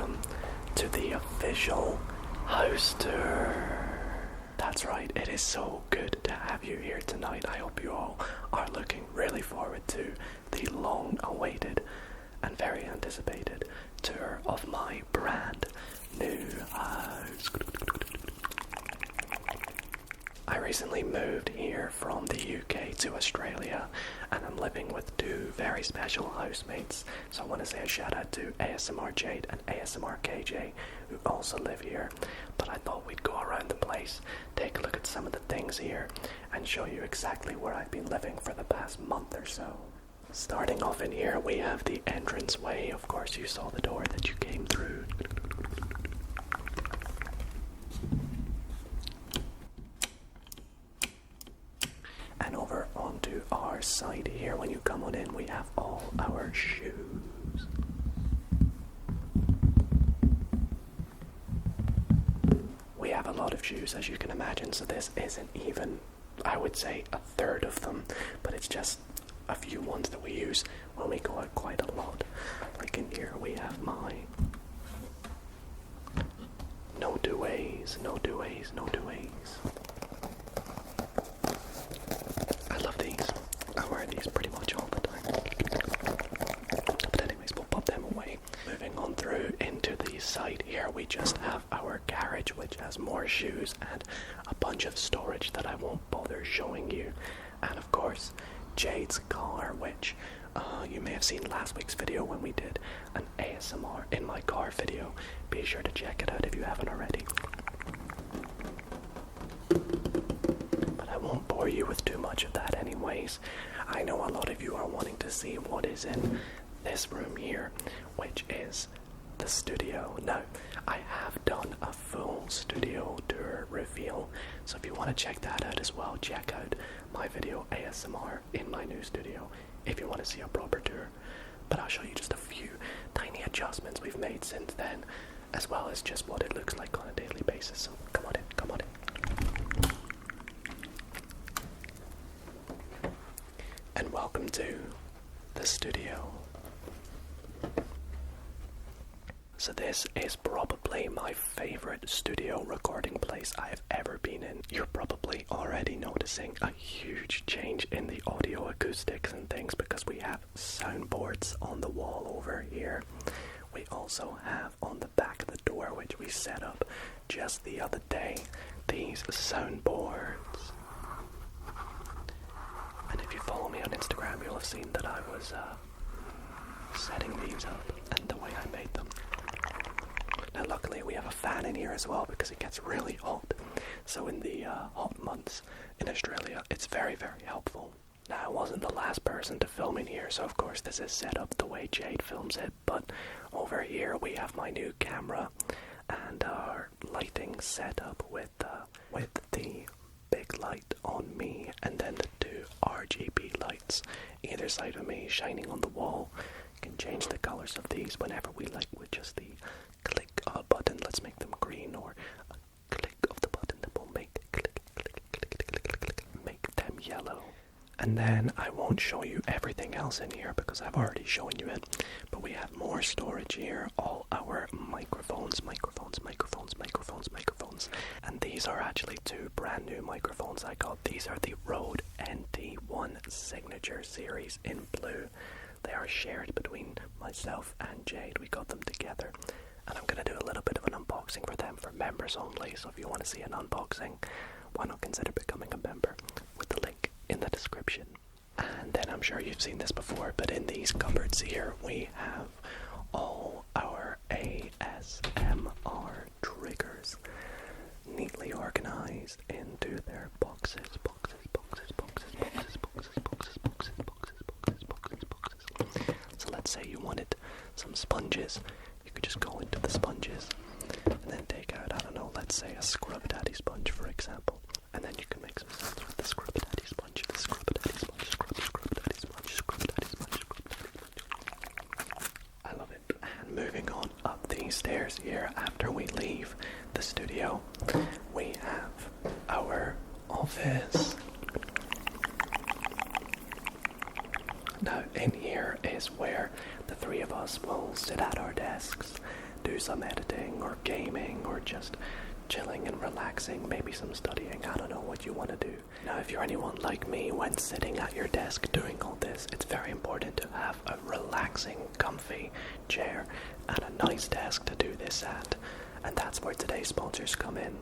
welcome to the official house tour. That's right, it is so good to have you here tonight. I hope you all are looking really forward to the long-awaited and very anticipated tour of my brand new house. I recently moved here from the UK to Australia, and I'm living with two very special housemates. So I want to say a shout out to ASMR Jade and ASMR KJ, who also live here. But I thought we'd go around the place, take a look at some of the things here, and show you exactly where I've been living for the past month or so. Starting off in here, we have the entranceway. Of course, you saw the door that you came through. And over onto our side here, when you come on in, we have all our shoes. We have a lot of shoes, as you can imagine, so this isn't even, I would say, a third of them, but it's just a few ones that we use when we go out quite a lot. Like in here, we have my no duets. I love these. I wear these pretty much all the time. But anyways, we'll pop them away. Moving on through into the side here, we just have our garage, which has more shoes and a bunch of storage that I won't bother showing you. And of course, Jade's car, which you may have seen last week's video when we did an ASMR in my car video. Be sure to check it out if you haven't already. But I won't bore you with too much of that anyways. I know a lot of you are wanting to see what is in this room here, which is the studio. Now, I have done a full studio tour reveal, so if you want to check that out as well, check out my video ASMR in my new studio if you want to see a proper tour. But I'll show you just a few tiny adjustments we've made since then, as well as just what it looks like on a daily basis. So come on in. And welcome to the studio. So this is probably my favorite studio recording place I have ever been in. You're probably already noticing a huge change in the audio acoustics and things because we have soundboards on the wall over here. We also have on the back of the door, which we set up just the other day, these soundboards. And if you follow me on Instagram, you'll have seen that I was setting these up and the way I made them. Now luckily we have a fan in here as well because it gets really hot. So in the hot months in Australia, it's very, very helpful. Now I wasn't the last person to film in here, so of course this is set up the way Jade films it. But over here we have my new camera and our lighting set up with the big light on me and then the two RGB lights either side of me shining on the wall. You can change the colors of these whenever we like with just the click of a button. Let's make them green, or a click of the button that will make click, make them yellow. And then I won't show you everything else in here because I've already shown you it, but we have more storage here, all our microphones, and these are actually two brand new microphones I got. These are the Rode NT1 Signature Series in blue. They are shared between myself and Jade. We got them together. And I'm going to do a little bit of an unboxing for them for members only. So if you want to see an unboxing, why not consider becoming a member with the link in the description. And then I'm sure you've seen this before, but in these cupboards here, we have all our ASMR triggers neatly organized into their boxes. So let's say you wanted some sponges. You could just go into the sponges and then take out, I don't know, let's say a Scrub Daddy sponge, for example. And then you can make some sounds with the Scrub Daddy sponge, the Scrub Daddy sponge, Scrub Daddy sponge, Scrub Daddy sponge, Scrub Daddy sponge. I love it. And moving on up these stairs here, after we leave the studio, we have our office. Now in here is where the three of us will sit at our desks, do some editing or gaming or just chilling and relaxing, maybe some studying. I don't know what you want to do. Now, if you're anyone like me, when sitting at your desk doing all this, it's very important to have a relaxing, comfy chair and a nice desk to do this at. And that's where today's sponsors come in,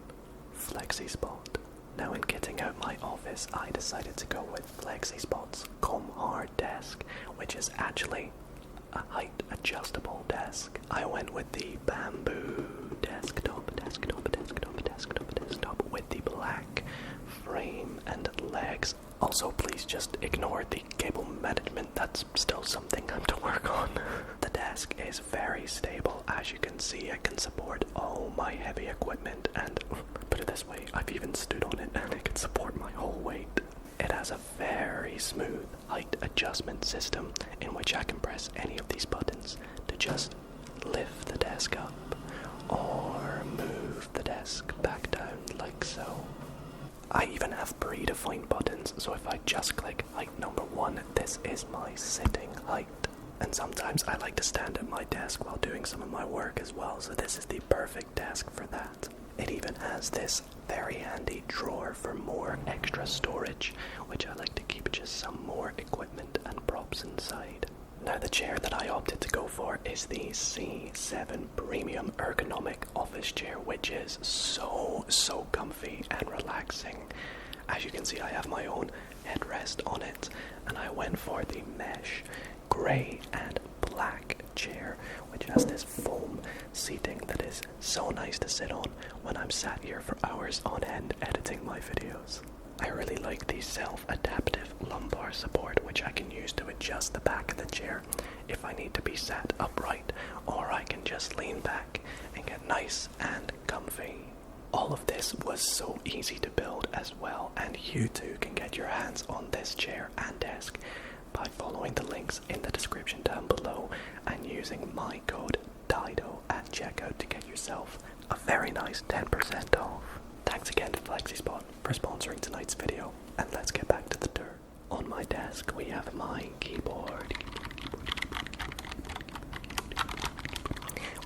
FlexiSpot. Now, in kitting out my office, I decided to go with FlexiSpot's Come Hard desk, which is actually a height adjustable desk. I went with the bamboo desktop with the black frame and legs. Also, please just ignore the cable management. That's still something I'm to work on. The desk is very stable. As you can see, it can support all my heavy equipment, and put it this way, I've even stood on it and it can support my whole weight. It has a very smooth height adjustment system in which I can press any of these buttons to just lift the desk up or move the desk back down like so. I even have predefined buttons, so if I just click height number 1, this is my sitting height. And sometimes I like to stand at my desk while doing some of my work as well, so this is the perfect desk for that. It even has this very handy drawer for more extra storage, which I like to keep just some more equipment and props inside. Now, the chair that I opted to go for is the C7 Premium Ergonomic Office Chair, which is so comfy and relaxing. As you can see, I have my own headrest on it, and I went for the mesh grey and black chair, which has this foam seating that is so nice to sit on when I'm sat here for hours on end editing my videos. I really like the self-adaptive lumbar support, which I can use to adjust the back of the chair if I need to be sat upright, or I can just lean back and get nice and comfy. All of this was so easy to build as well, and you too can get your hands on this chair and desk by following the links in the description down below and using my code Dido at checkout to get yourself a very nice 10% off. Thanks again to FlexiSpot for sponsoring tonight's video, and let's get back to the tour. On my desk we have my keyboard,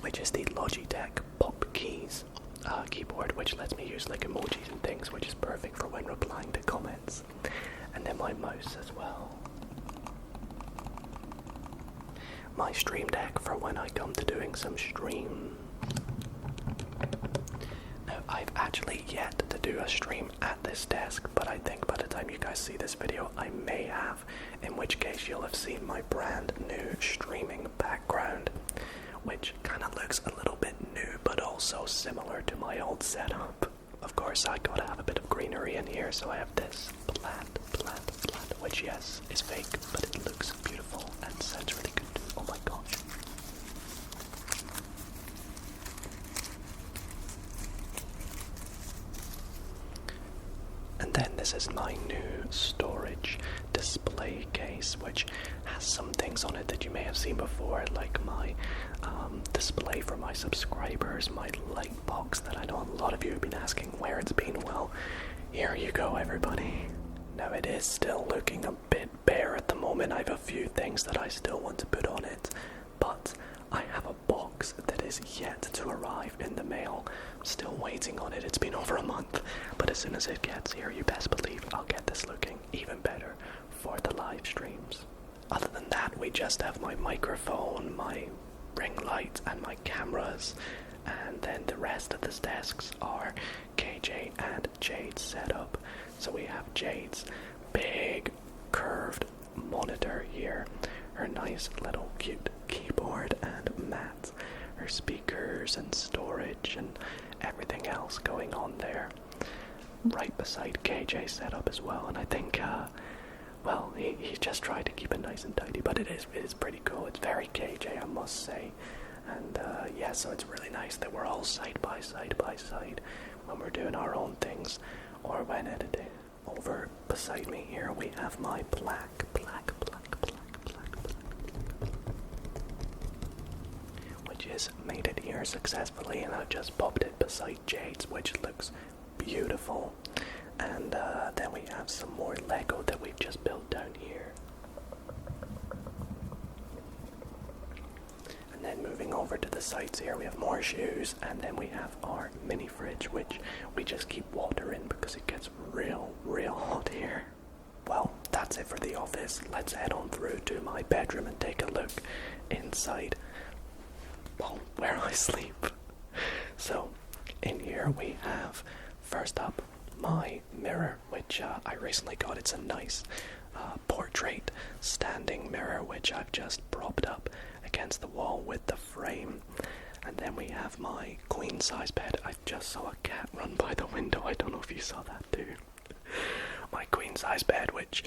which is the Logitech Pop Keys keyboard, which lets me use like emojis and things, which is perfect for when replying to comments. And then my mouse as well. My stream deck for when I come to doing some streams. Now, I've actually yet to do a stream at this desk, but I think by the time you guys see this video, I may have, in which case you'll have seen my brand new streaming background, which kind of looks a little bit new, but also similar to my old setup. Of course, I gotta have a bit of greenery in here, so I have this plant, which yes, is fake, but it looks beautiful and sounds really good. Oh my gosh. And then this is my new storage display case, which has some things on it that you may have seen before, like my display for my subscribers, my light box that I know a lot of you have been asking where it's been. Well, here you go, everybody. Now, it is still looking a bit bare at the moment. I have a few things that I still want to put on it, but I have a box that is yet to arrive in the mail. I'm still waiting on it. It's been over a month, but as soon as it gets here, you best believe I'll get this looking even better for the live streams. Other than that, we just have my microphone, my ring light, and my cameras, and then the rest of the desks are KJ and Jade's setup. So we have Jade's big curved monitor here, her nice little cute keyboard and mat, her speakers and storage and everything else going on there. Right beside KJ's setup as well, and I think well, he just tried to keep it nice and tidy, but it is pretty cool. It's very KJ, I must say. And yeah, so it's really nice that we're all side by side when we're doing our own things or when editing. Over beside me here we have my black, which is made it here successfully, and I've just popped it beside Jade's, which looks beautiful. And then we have some more Lego that we've just built down here. And then moving moving over to the sides here, we have more shoes, and then we have our mini fridge, which we just keep water in because it gets real hot here. Well, that's it for the office. Let's head on through to my bedroom and take a look inside, well, where I sleep. So, in here we have, first up, my mirror, which I recently got. It's a nice portrait standing mirror, which I've just propped up against the wall with the frame. And then we have my queen size bed. I just saw a cat run by the window. I don't know if you saw that too. My queen size bed, which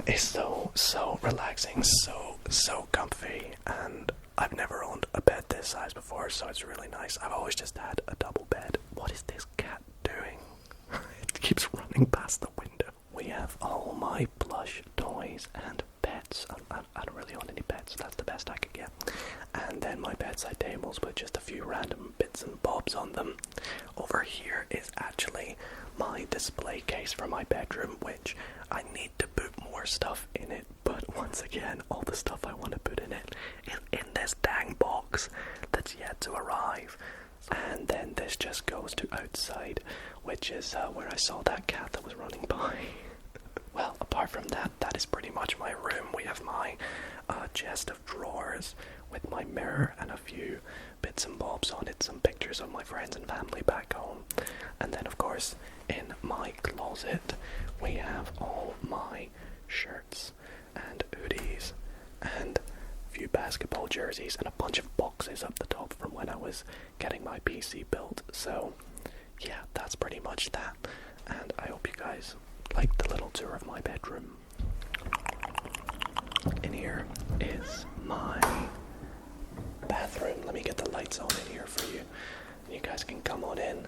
is so relaxing, so comfy, and I've never owned a bed this size before, so it's really nice. I've always just had a double bed. What is this cat doing? It keeps running past the window. We have all my plush toys and pets. I don't really own any pets, that's the best I could get. And then my bedside tables with just a few random bits and bobs on them. Over here is actually my display case for my bedroom, which I need to put more stuff in it, but once again, all the stuff I want to put in it is in this dang box that's yet to arrive. And then this just goes to outside, which is where I saw that cat that was running by. Well, apart from that, that is pretty much my room. We have my chest of drawers with my mirror and a few bits and bobs on it, some pictures of my friends and family back home. And then, of course, in my closet, we have all my shirts and hoodies and a few basketball jerseys and a bunch of boxes up the top from when I was getting my PC built. So, yeah, that's pretty much that. And I hope you guys like the little tour of my bedroom. In here is my bathroom. Let me get the lights on in here for you. You guys can come on in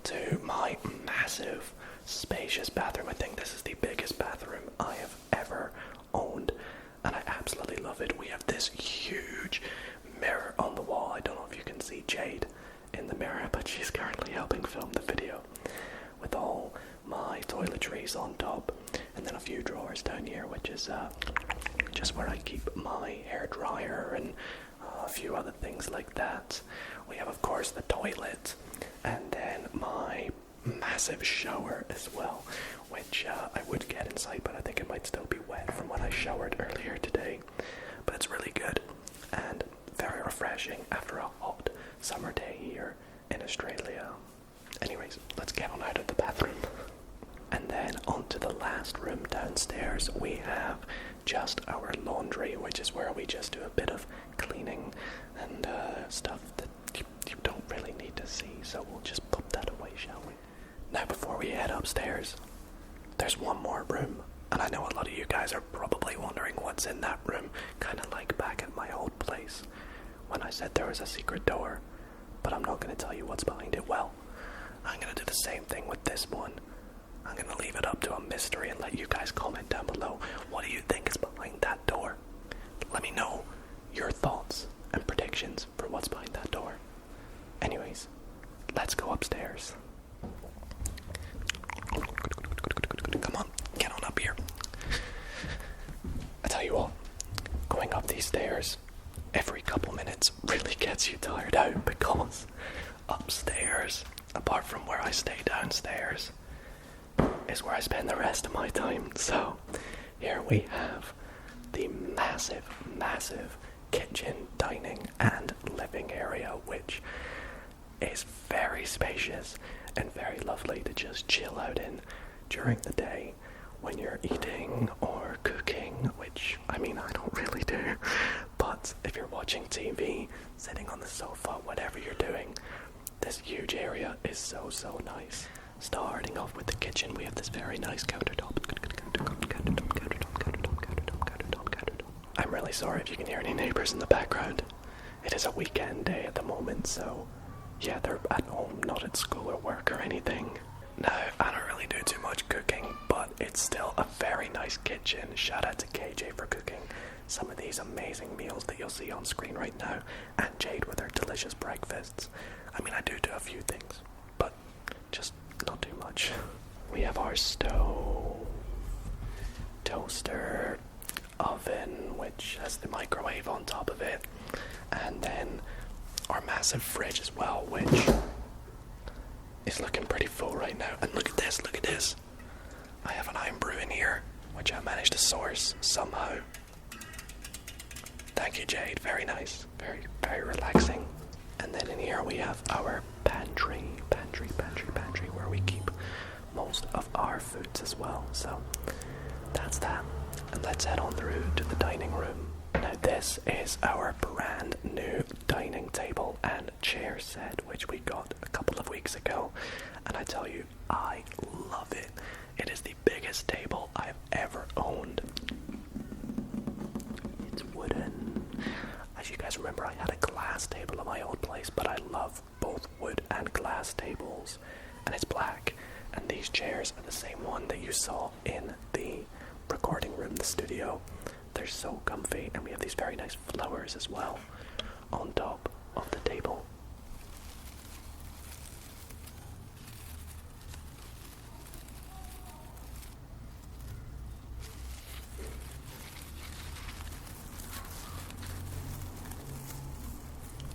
to my massive, spacious bathroom. I think this is the biggest bathroom I have ever owned, and I absolutely love it. We have this huge mirror on the wall. I don't know if you can see Jade in the mirror, but she's currently helping film the video, with all my toiletries on top, and then a few drawers down here, which is just where I keep my hair dryer and a few other things like that. We have, of course, the toilet, and then my massive shower as well, which I would get inside, but I think it might still be wet from when I showered earlier today. But it's really good and very refreshing after a hot summer day here in Australia. Anyways, let's get on out of the bathroom. And then onto the last room downstairs, we have just our laundry, which is where we just do a bit of cleaning and stuff that you don't really need to see, so we'll just put that away, shall we? Now, before we head upstairs, there's one more room, and I know a lot of you guys are probably wondering what's in that room, kind of like back at my old place, when I said there was a secret door, but I'm not going to tell you what's behind it. Well, I'm going to do the same thing with this one. I'm going to leave it up to a mystery and let you guys comment down below. What do you think is behind that door? Let me know your thoughts and predictions for what's behind that door. Anyways, let's go upstairs. Come on, get on up here. I tell you what, going up these stairs every couple minutes really gets you tired out, because upstairs, apart from where I stay downstairs, is where I spend the rest of my time. So here we have the massive kitchen, dining and living area, which is very spacious and very lovely to just chill out in during the day when you're eating or cooking, which, I mean, I don't really do, but if you're watching TV, sitting on the sofa, whatever you're doing, this huge area is so nice. Starting off with the kitchen, we have this very nice countertop. I'm really sorry if you can hear any neighbors in the background. It is a weekend day at the moment, so yeah, they're at home, not at school or work or anything. Now, I don't really do too much cooking, but it's still a very nice kitchen. Shout out to KJ for cooking some of these amazing meals that you'll see on screen right now, and Jade with her delicious breakfasts. I mean, I do a few things, but just not too much. We have our stove, toaster, oven, which has the microwave on top of it, And then our massive fridge as well, which is looking pretty full right now. And look at this, look at this. I have an iron brew in here, which I managed to source somehow. Thank you, Jade. Very nice. Very, very relaxing. And then in here we have our pantry, where we keep most of our foods as well. So that's that. And let's head on through to the dining room. Now this is our brand new dining table and chair set, which we got a couple of weeks ago. And I tell you, I love it. It is the biggest table I've ever owned. It's wooden. As you guys remember, I had a glass table at my old place, but I love both wood and glass tables. And it's black. And these chairs are the same one that you saw in the recording room, the studio. They're so comfy, and we have these very nice flowers as well on top of the table.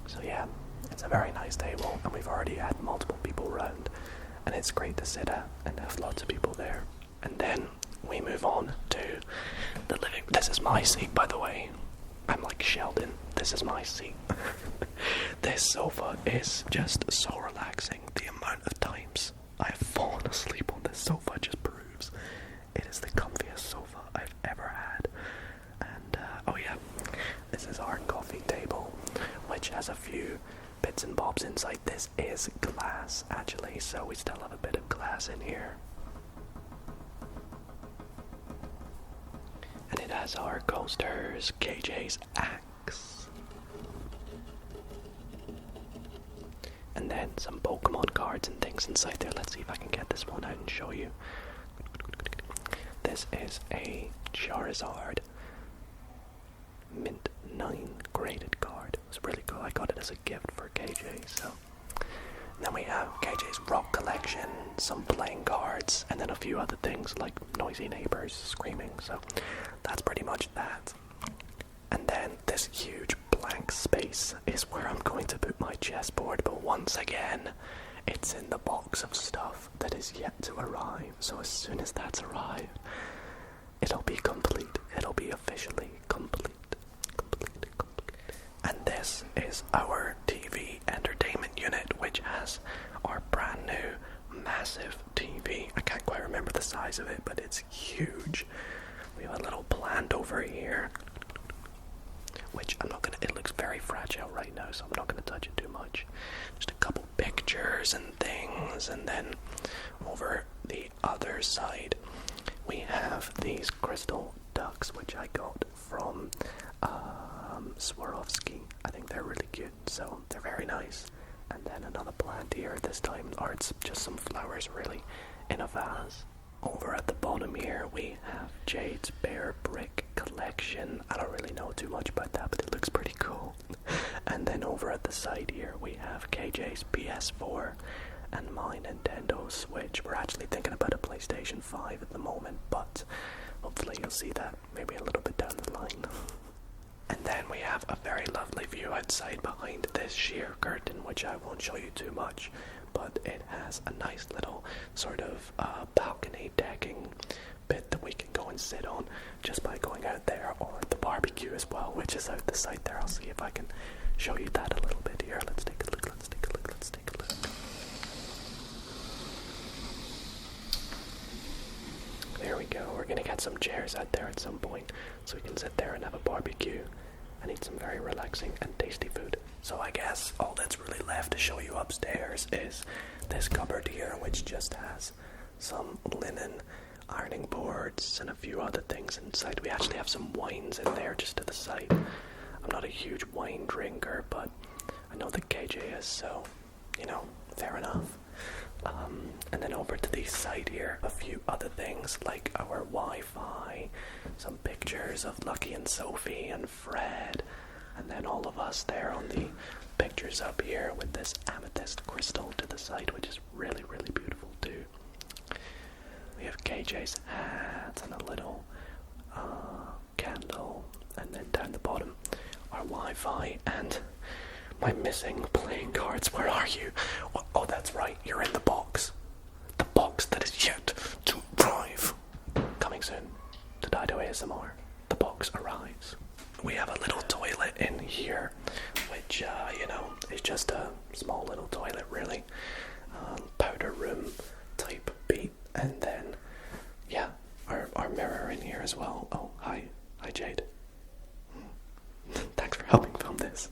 So yeah, it's a very nice table, and we've already had multiple people around, and it's great to sit at and have lots of people there. And then we move on to the living. This is my seat, by the way. I'm like Sheldon. This is my seat. This sofa is just so relaxing. The amount of times I have fallen asleep on this sofa just proves it is the comfiest sofa I've ever had. And oh yeah, this is our coffee table, which has a few bits and bobs inside. This is glass, actually, so we still have a bit of glass in here. And it has our coasters, KJ's axe, and then some Pokemon cards and things inside there. Let's see if I can get this one out and show you. This is a Charizard Mint 9 graded card. It was really cool. I got it as a gift for KJ, so. And then we have KJ's rock collection, some playing cards, and then a few other things like noisy neighbors screaming. So that's pretty much that. And then this huge blank space is where I'm going to put my chessboard, but once again, it's in the box of stuff that is yet to arrive. So as soon as that's arrived, it'll be complete. It'll be officially complete. And this is our TV entertainment unit, which has our brand new massive TV. I can't quite remember the size of it, but it's huge. We have a little plant over here, which it looks very fragile right now, so I'm not gonna touch it too much. Just a couple pictures and things, and then over the other side we have these crystal ducks, which I got from Swarovski. I think they're really cute, so they're very nice. And then another plant here, this time, or it's just some flowers really in a vase. Over at the bottom here we have Jade's Bear Brick collection. I don't really know too much about that, but it looks pretty cool. And then over at the side here we have KJ's PS4 and my Nintendo Switch. We're actually thinking about a PlayStation 5 at the moment, but hopefully you'll see that maybe a little bit down the line. And then we have a very lovely view outside behind this sheer curtain, which I won't show you too much, but it has a nice little sort of balcony decking bit that we can go and sit on just by going out there, or the barbecue as well, which is out the side there. I'll see if I can show you that a little bit here. Let's take a look, let's take a look, let's take a look. There we go. We're gonna get some chairs out there at some point so we can sit there and have a barbecue and eat some very relaxing and tasty food. So I guess all that's really left to show you upstairs is this cupboard here, which just has some linen ironing boards and a few other things inside. We actually have some wines in there just to the side. I'm not a huge wine drinker, but I know that KJ is, so, you know, fair enough. And then over to the side here, a few other things like our Wi-Fi, some pictures of Lucky and Sophie and Fred, and then all of us there on the pictures up here with this amethyst crystal to the side, which is really, really beautiful too. We have KJ's hat and a little candle, and then down the bottom our Wi-Fi, and my missing playing cards. Where are you? Oh, that's right, you're in the box. The box that is yet to arrive. Coming soon to Dido ASMR. The box arrives. We have a little toilet in here, which, is just a small little toilet, really. Powder room type beat. And then, yeah, our mirror in here as well. Oh, hi. Hi, Jade. Thanks for helping film this.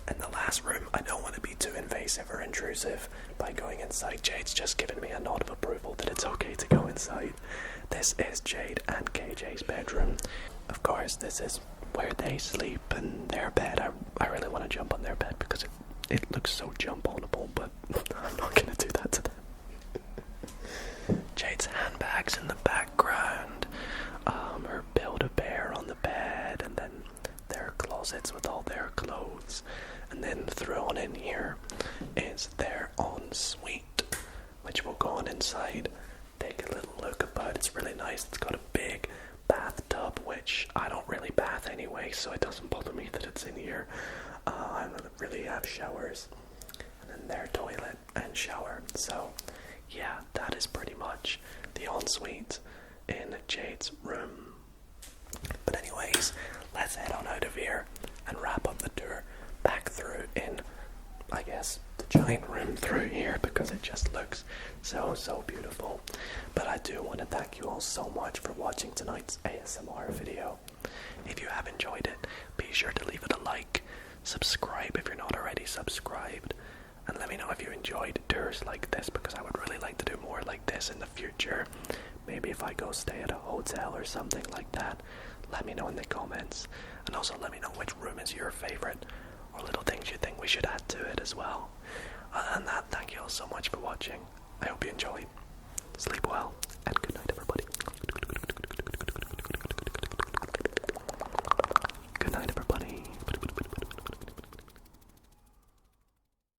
And the last room, I don't want to be too invasive or intrusive by going inside. Jade's just given me a nod of approval that it's okay to go inside. This is Jade and KJ's bedroom. Of course, this is where they sleep and their bed. I really want to jump on their bed because it looks so jump-onable, but I'm not going to do that to them. Jade's handbags in the background, her Build-A-Bear on the bed, and then their closets with all their clothes. And then thrown in here is their ensuite, which will go on inside. Take a little look about. It's really nice. It's got a big bathtub, which I don't really bath anyway, so it doesn't bother me that it's in here. I don't really have showers. And then their toilet and shower. So yeah, that is pretty much the ensuite in Jade's room. But anyways, let's head on out of here and wrap up the tour back through in, I guess, the giant room through here, because it just looks so beautiful. But I do want to thank you all so much for watching tonight's ASMR video. If you have enjoyed it, be sure to leave it a like, subscribe if you're not already subscribed, and let me know if you enjoyed tours like this, because I would really like to do more like this in the future. Maybe if I go stay at a hotel or something like that. Let me know in the comments, and also let me know which room is your favorite, or little things you think we should add to it as well. Other than that, thank you all so much for watching. I hope you enjoyed. Sleep well.